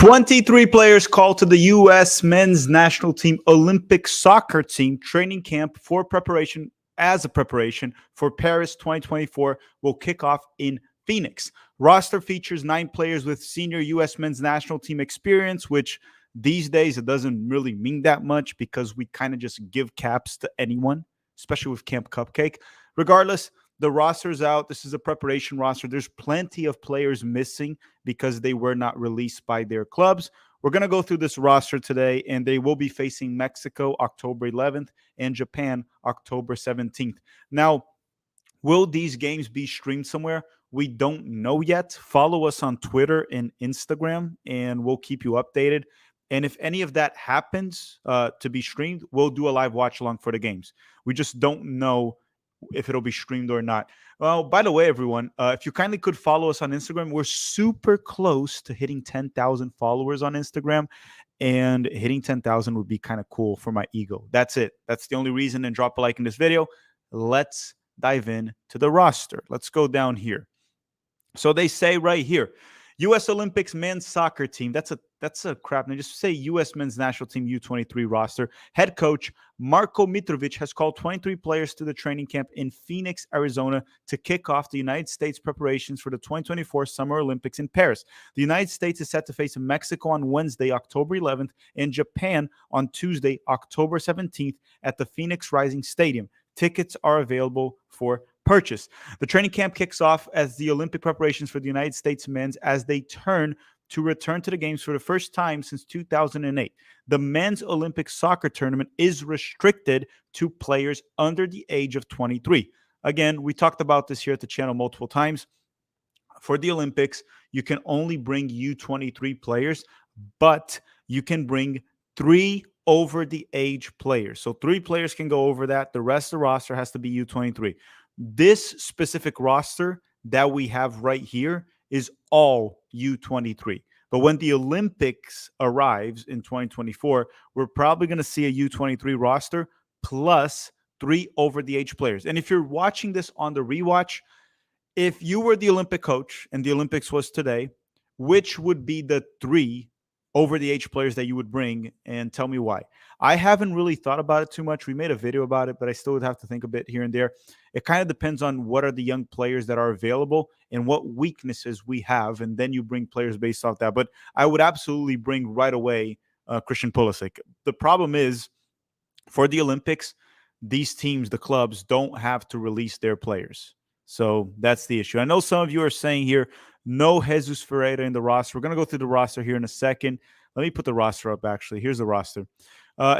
23 players called to the U.S. men's national team Olympic soccer team training camp for preparation for Paris 2024 will kick off in Phoenix. Roster features 9 players with senior U.S. men's national team experience, which these days it doesn't really mean that much because we kind of just give caps to anyone, especially with Camp Cupcake. Regardless, the roster's out. This is a preparation roster. There's plenty of players missing because they were not released by their clubs. We're going to go through this roster today, and they will be facing Mexico October 11th and Japan October 17th. Now, will these games be streamed somewhere? We don't know yet. Follow us on Twitter and Instagram, and we'll keep you updated. And if any of that happens to be streamed, we'll do a live watch along for the games. We just don't know if it'll be streamed or not. Well, by the way, everyone, if you kindly could follow us on Instagram, we're super close to hitting 10,000 followers on Instagram, and hitting 10,000 would be kind of cool for my ego. That's it. That's the only reason. And drop a like in this video. Let's dive in to the roster. Let's go down here. So they say right here, U.S. Olympics men's soccer team. That's a crap name. Just say U.S. men's national team U-23 roster. Head coach Marko Mitrovic has called 23 players to the training camp in Phoenix, Arizona to kick off the United States preparations for the 2024 Summer Olympics in Paris. The United States is set to face Mexico on Wednesday, October 11th, and Japan on Tuesday, October 17th at the Phoenix Rising Stadium. Tickets are available for purchase. The training camp kicks off as the Olympic preparations for the United States men's as they return to the games for the first time since 2008. The men's Olympic soccer tournament is restricted to players under the age of 23. Again, we talked about this here at the channel multiple times. For the Olympics, you can only bring U23 players, but you can bring 3 over the age players. So 3 players can go over that. The rest of the roster has to be U23. This specific roster that we have right here is all U23. But when the Olympics arrives in 2024, we're probably going to see a U23 roster plus 3 over the age players. And if you're watching this on the rewatch, if you were the Olympic coach and the Olympics was today, which would be the 3 over the age players that you would bring, and tell me why? I haven't really thought about it too much. We made a video about it, but I still would have to think a bit here and there. It kind of depends on what are the young players that are available and what weaknesses we have, and then you bring players based off that. But I would absolutely bring right away Christian Pulisic. The problem is, for the Olympics, these teams, the clubs, don't have to release their players. So that's the issue. I know some of you are saying here, no Jesus Ferreira in the roster. We're going to go through the roster here in a second. Let me put the roster up, actually. Here's the roster.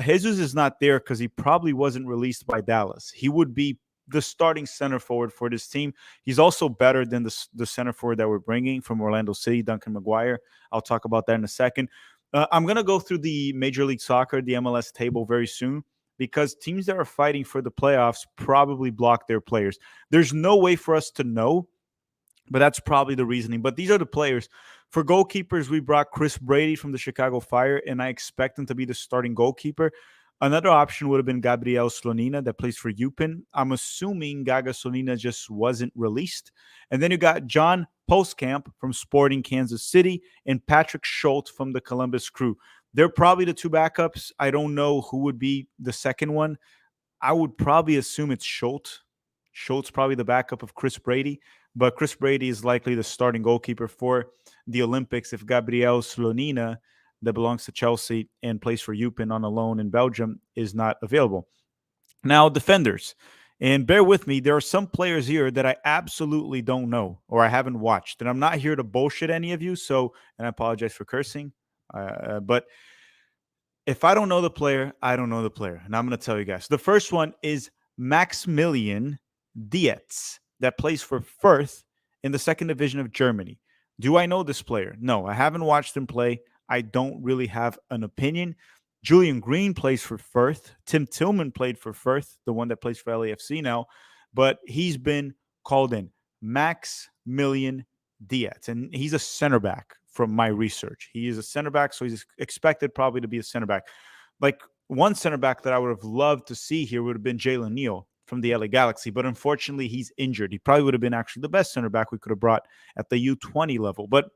Jesus is not there because he probably wasn't released by Dallas. He would be the starting center forward for this team. He's also better than the center forward that we're bringing from Orlando City, Duncan McGuire. I'll talk about that in a second. I'm going to go through the Major League Soccer, the MLS table very soon, because teams that are fighting for the playoffs probably block their players. There's no way for us to know, but that's probably the reasoning. But these are the players. For goalkeepers, we brought Chris Brady from the Chicago Fire, and I expect him to be the starting goalkeeper. Another option would have been Gabriel Slonina that plays for UPenn. I'm assuming Gaga Slonina just wasn't released. And then you got John Postcamp from Sporting Kansas City and Patrick Schultz from the Columbus Crew. They're probably the 2 backups. I don't know who would be the second one. I would probably assume it's Schultz. Schultz probably the backup of Chris Brady. But Chris Brady is likely the starting goalkeeper for the Olympics if Gabriel Slonina, that belongs to Chelsea and plays for UPenn on a loan in Belgium, is not available. Now, defenders. And bear with me, there are some players here that I absolutely don't know or I haven't watched. And I'm not here to bullshit any of you, so, and I apologize for cursing. But if I don't know the player, I don't know the player. And I'm going to tell you guys. The first one is Maximilian Dietz, that plays for Fürth in the 2nd division of Germany. Do I know this player? No, I haven't watched him play. I don't really have an opinion. Julian Green plays for Fürth. Tim Tillman played for Fürth, the one that plays for LAFC now, but he's been called in. Maximilian Dietz, and he's a center back from my research. He is a center back, so he's expected probably to be a center back. Like, one center back that I would have loved to see here would have been Jalen Neal from the LA Galaxy, but unfortunately he's injured. He probably would have been actually the best center back we could have brought at the U20 level. But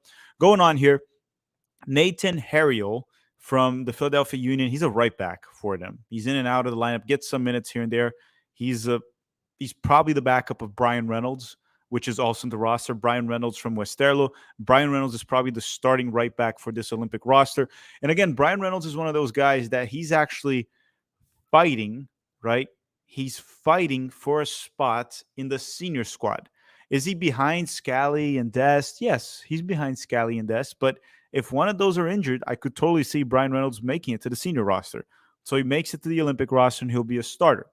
going on here, Nathan Harriel from the Philadelphia Union. He's a right back for them. He's in and out of the lineup, gets some minutes here and there. He's probably the backup of Brian Reynolds, which is also in the roster. Brian Reynolds from Westerlo. Brian Reynolds is probably the starting right back for this Olympic roster. And again, Brian Reynolds is one of those guys that he's actually fighting, right? He's fighting for a spot in the senior squad. Is he behind Scally and Dest? Yes, he's behind Scally and Dest. But if one of those are injured, I could totally see Brian Reynolds making it to the senior roster. So he makes it to the Olympic roster and he'll be a starter.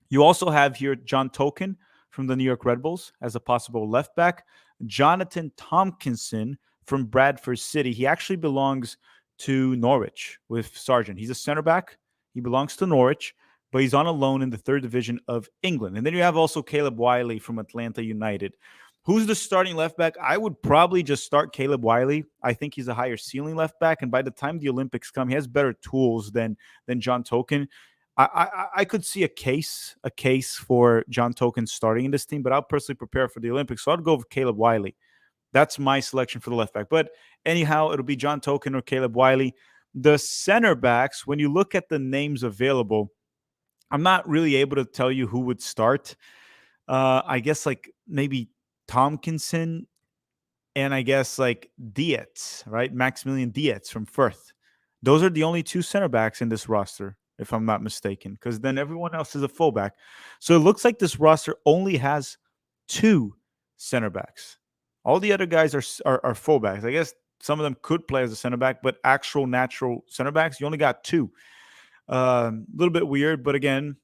You also have here John Token from the New York Red Bulls as a possible left back. Jonathan Tompkinson from Bradford City. He actually belongs to Norwich with Sargent. He's a center back. He belongs to Norwich, but he's on a loan in the third division of England. And then you have also Caleb Wiley from Atlanta United. Who's the starting left back? I would probably just start Caleb Wiley. I think he's a higher ceiling left back, and by the time the Olympics come, he has better tools than John Token. I could see a case for John Token starting in this team, but I'll personally prepare for the Olympics, so I'd go with Caleb Wiley. That's my selection for the left back. But anyhow, it'll be John Token or Caleb Wiley. The center backs, when you look at the names available, I'm not really able to tell you who would start. I guess like maybe Tompkinson and I guess like Dietz, right? Maximilian Dietz from Firth. Those are the only two center backs in this roster, if I'm not mistaken, because then everyone else is a fullback. So it looks like this roster only has two center backs. All the other guys are fullbacks. I guess some of them could play as a center back, but actual natural center backs, you only got two. A little bit weird, but again,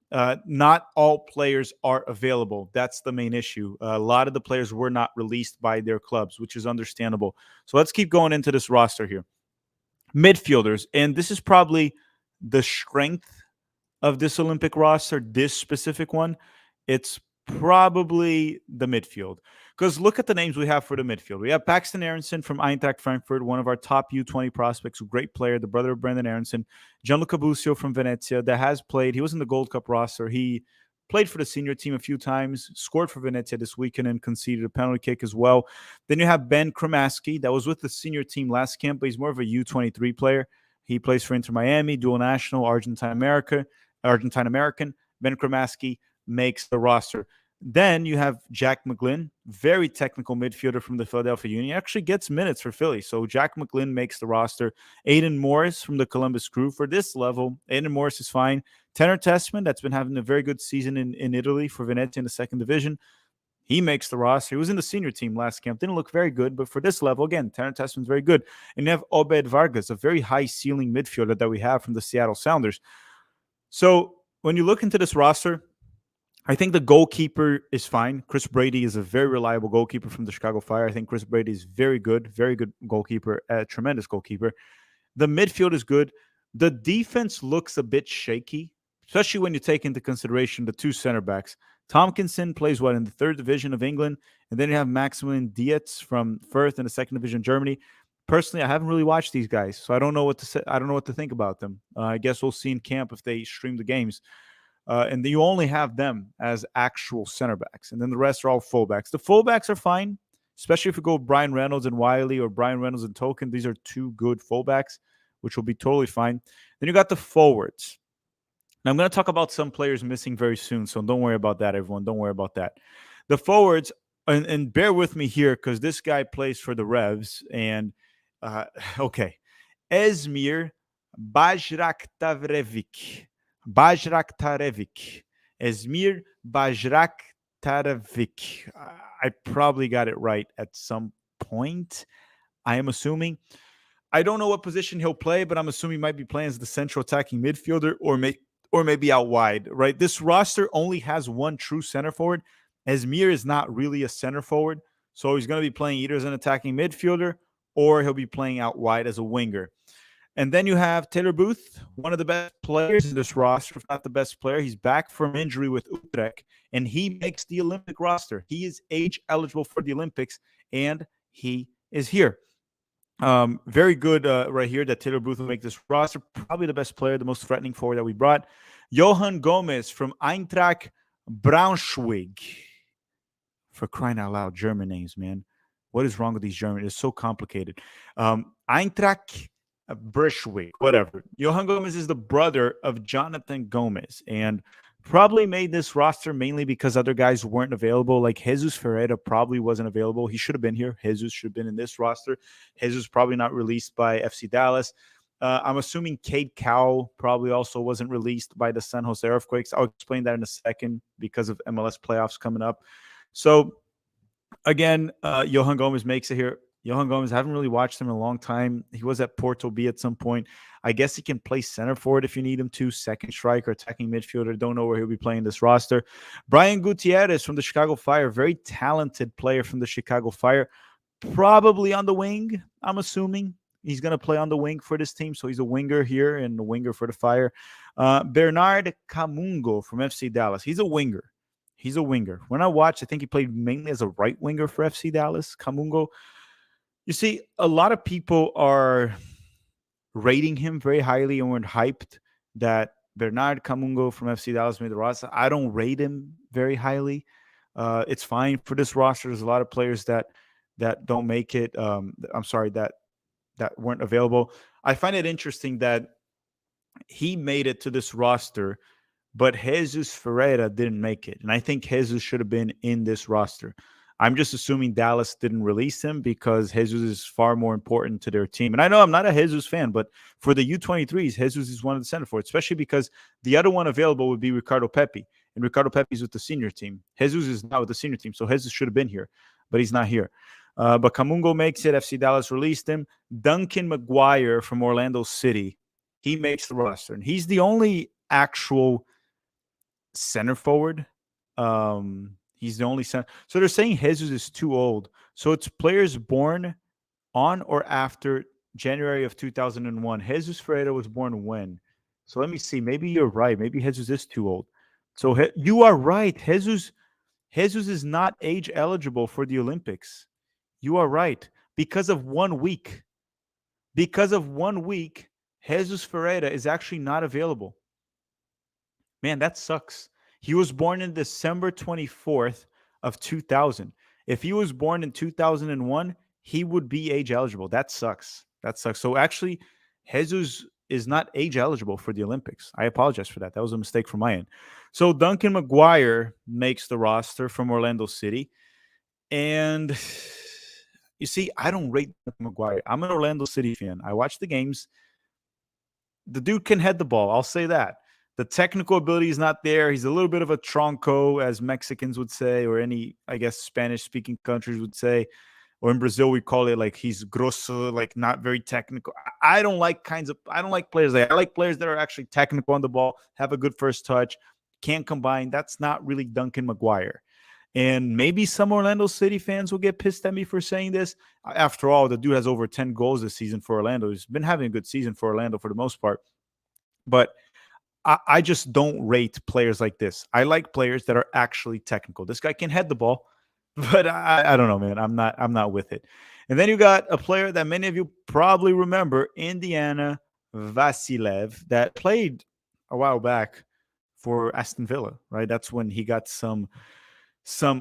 not all players are available. That's the main issue. A lot of the players were not released by their clubs, which is understandable. So let's keep going into this roster here. Midfielders, and this is probably the strength of this Olympic roster, this specific one. It's probably the midfield. Because look at the names we have for the midfield. We have Paxton Aronson from Eintracht Frankfurt, one of our top U20 prospects, a great player, the brother of Brendan Aronson. Gianluca Busio from Venezia that has played. He was in the Gold Cup roster. He played for the senior team a few times, scored for Venezia this weekend and conceded a penalty kick as well. Then you have Ben Kremaski that was with the senior team last camp, but he's more of a U23 player. He plays for Inter Miami, dual national, Argentine-American. Ben Kremaski makes the roster. Then you have Jack McGlynn, very technical midfielder from the Philadelphia Union. He actually gets minutes for Philly. So Jack McGlynn makes the roster. Aiden Morris from the Columbus Crew. For this level, Aiden Morris is fine. Tanner Tessman, that's been having a very good season in Italy for Venezia in the second division. He makes the roster. He was in the senior team last camp. Didn't look very good, but for this level, again, Tanner Tessman's very good. And you have Obed Vargas, a very high ceiling midfielder that we have from the Seattle Sounders. So when you look into this roster, I think the goalkeeper is fine. Chris Brady is a very reliable goalkeeper from the Chicago Fire. I think Chris Brady is very good goalkeeper, a tremendous goalkeeper. The midfield is good. The defense looks a bit shaky, especially when you take into consideration the two center backs. Tompkinson plays in the third division of England, and then you have Maximilian Dietz from Firth in the second division of Germany. Personally, I haven't really watched these guys, so I don't know what to say. I don't know what to think about them. I guess we'll see in camp if they stream the games. And you only have them as actual center backs. And then the rest are all fullbacks. The fullbacks are fine, especially if you go Brian Reynolds and Wiley or Brian Reynolds and Token. These are two good fullbacks, which will be totally fine. Then you got the forwards. Now, I'm going to talk about some players missing very soon, so don't worry about that, everyone. Don't worry about that. The forwards, and bear with me here because this guy plays for the Revs. And, okay, Esmir Bajraktarevic. Esmir Bajraktarevic. I probably got it right at some point, I am assuming. I don't know what position he'll play, but I'm assuming he might be playing as the central attacking midfielder or maybe out wide, right? This roster only has one true center forward. Esmir is not really a center forward, so he's going to be playing either as an attacking midfielder or he'll be playing out wide as a winger. And then you have Taylor Booth, one of the best players in this roster, if not the best player. He's back from injury with Utrecht, and he makes the Olympic roster. He is age eligible for the Olympics, and he is here. Very good right here that Taylor Booth will make this roster. Probably the best player, the most threatening forward that we brought. Johan Gomez from Eintracht Braunschweig. For crying out loud, German names, man. What is wrong with these Germans? It's so complicated. Eintracht Brunswick, whatever. Johan Gomez is the brother of Jonathan Gomez, and probably made this roster mainly because other guys weren't available. Like Jesus Ferreira probably wasn't available. He should have been here. Jesus should have been in this roster. Jesus probably not released by FC Dallas. I'm assuming Cade Cowell probably also wasn't released by the San Jose Earthquakes. I'll explain that in a second because of MLS playoffs coming up. So again, Johan Gomez makes it here. Johan Gomez, I haven't really watched him in a long time. He was at Porto B at some point. I guess he can play center forward if you need him to, second striker, attacking midfielder. Don't know where he'll be playing this roster. Brian Gutierrez from the Chicago Fire, very talented player from the Chicago Fire. Probably on the wing, I'm assuming. He's going to play on the wing for this team, so he's a winger here and a winger for the Fire. Bernard Camungo from FC Dallas. He's a winger. He's a winger. When I watched, I think he played mainly as a right winger for FC Dallas. Camungo. You see, a lot of people are rating him very highly and weren't hyped that Bernard Camungo from FC Dallas made the roster. I don't rate him very highly. It's fine for this roster. There's a lot of players that don't make it. I'm sorry, that weren't available. I find it interesting that he made it to this roster, but Jesus Ferreira didn't make it. And I think Jesus should have been in this roster. I'm just assuming Dallas didn't release him because Jesus is far more important to their team. And I know I'm not a Jesus fan, but for the U-23s, Jesus is one of the center forwards, especially because the other one available would be Ricardo Pepi. And Ricardo Pepi is with the senior team. Jesus is not with the senior team, so Jesus should have been here, but he's not here. But Camungo makes it. FC Dallas released him. Duncan McGuire from Orlando City, he makes the roster. And he's the only actual center forward. He's the only center. So they're saying Jesus is too old. So it's players born on or after January of 2001. Jesus Ferreira was born when? So let me see. Maybe you're right. Maybe Jesus is too old. So you are right. Jesus is not age eligible for the Olympics. You are right. Because of 1 week. Because of 1 week, Jesus Ferreira is actually not available. Man, that sucks. He was born in December 24th of 2000. If he was born in 2001, he would be age eligible. That sucks. That sucks. So actually, Jesus is not age eligible for the Olympics. I apologize for that. That was a mistake from my end. So Duncan McGuire makes the roster from Orlando City. And you see, I don't rate Duncan McGuire. I'm an Orlando City fan. I watch the games. The dude can head the ball. I'll say that. The technical ability is not there. He's a little bit of a tronco, as Mexicans would say, or any, I guess, Spanish-speaking countries would say. Or in Brazil, we call it like he's grosso, like not very technical. I don't like players like that. I like players that are actually technical on the ball, have a good first touch, can combine. That's not really Duncan McGuire. And maybe some Orlando City fans will get pissed at me for saying this. After all, the dude has over 10 goals this season for Orlando. He's been having a good season for Orlando for the most part. But I just don't rate players like this. I like players that are actually technical. This guy can head the ball, but I don't know, man. I'm not with it. And then you got a player that many of you probably remember, Indiana Vasilev, that played a while back for Aston Villa, right? That's when he got some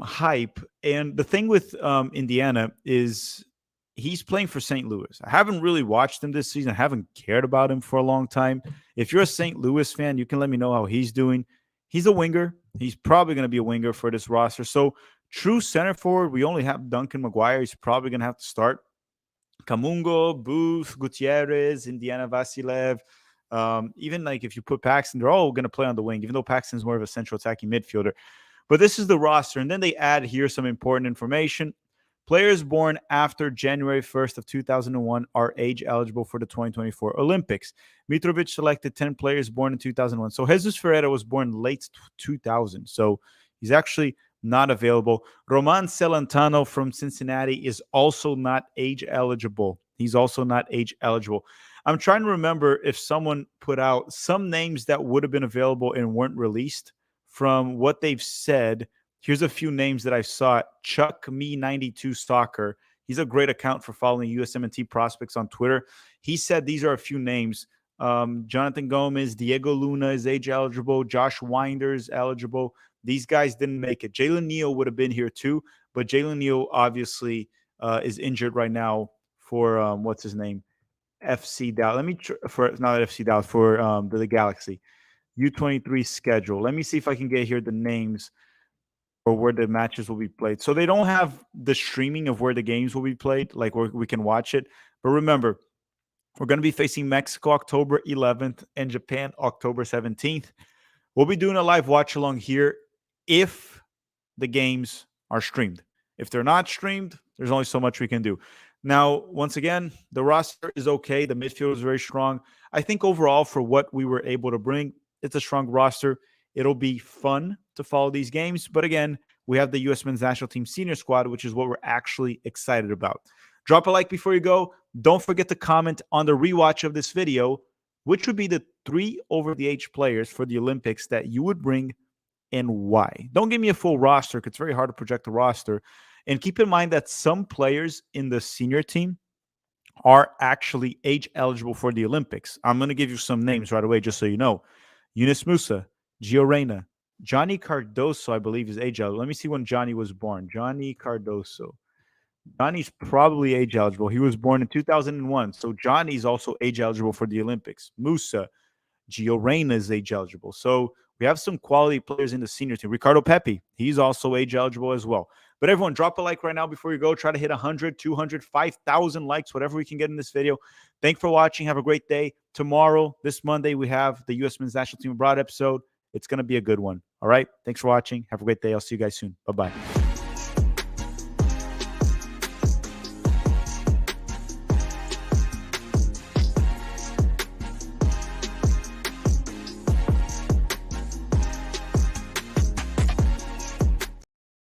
hype. And the thing with Indiana is he's playing for St. Louis. I haven't really watched him this season. I haven't cared about him for a long time. If you're a St. Louis fan, you can let me know how he's doing. He's a winger. He's probably going to be a winger for this roster. So true center forward, we only have Duncan McGuire. He's probably going to have to start. Camungo, Booth, Gutierrez, Indiana Vasilev. Even like if you put Paxton, they're all going to play on the wing, even though Paxton's more of a central attacking midfielder. But this is the roster. And then they add here some important information. Players born after January 1st of 2001 are age eligible for the 2024 Olympics. Mitrovic selected 10 players born in 2001. So Jesus Ferreira was born late 2000. So he's actually not available. Roman Celentano from Cincinnati is also not age eligible. He's also not age eligible. I'm trying to remember if someone put out some names that would have been available and weren't released. From what they've said, here's a few names that I saw. Chuck Me92 Soccer. He's a great account for following USMNT prospects on Twitter. He said these are a few names. Jonathan Gomez, Diego Luna is age eligible. Josh Winders eligible. These guys didn't make it. Jalen Neal would have been here too, but Jalen Neal obviously is injured right now for what's his name? FC Dallas. Let me for not FC Dallas for the Galaxy U-23 schedule. Let me see if I can get here the names or where the matches will be played. So they don't have the streaming of where the games will be played, like where we can watch it. But remember, we're going to be facing Mexico October 11th and Japan October 17th. We'll be doing a live watch along here if the games are streamed. If they're not streamed, there's only so much we can do. Now, once again, the roster is okay. The midfield is very strong. I think overall, for what we were able to bring, it's a strong roster. It'll be fun to follow these games. But again, we have the U.S. Men's National Team Senior Squad, which is what we're actually excited about. Drop a like before you go. Don't forget to comment on the rewatch of this video, which would be the 3 over-the-age players for the Olympics that you would bring and why. Don't give me a full roster because it's very hard to project a roster. And keep in mind that some players in the senior team are actually age eligible for the Olympics. I'm going to give you some names right away just so you know. Yunus Musa, Gio Reyna, Johnny Cardoso, I believe, is age eligible. Let me see when Johnny was born. Johnny Cardoso. Johnny's probably age eligible. He was born in 2001. So Johnny's also age eligible for the Olympics. Musa, Gio Reyna is age eligible. So we have some quality players in the senior team. Ricardo Pepi, he's also age eligible as well. But everyone, drop a like right now before you go. Try to hit 100, 200, 5,000 likes, whatever we can get in this video. Thanks for watching. Have a great day. Tomorrow, this Monday, we have the U.S. Men's National Team Abroad episode. It's going to be a good one. All right? Thanks for watching. Have a great day. I'll see you guys soon. Bye-bye.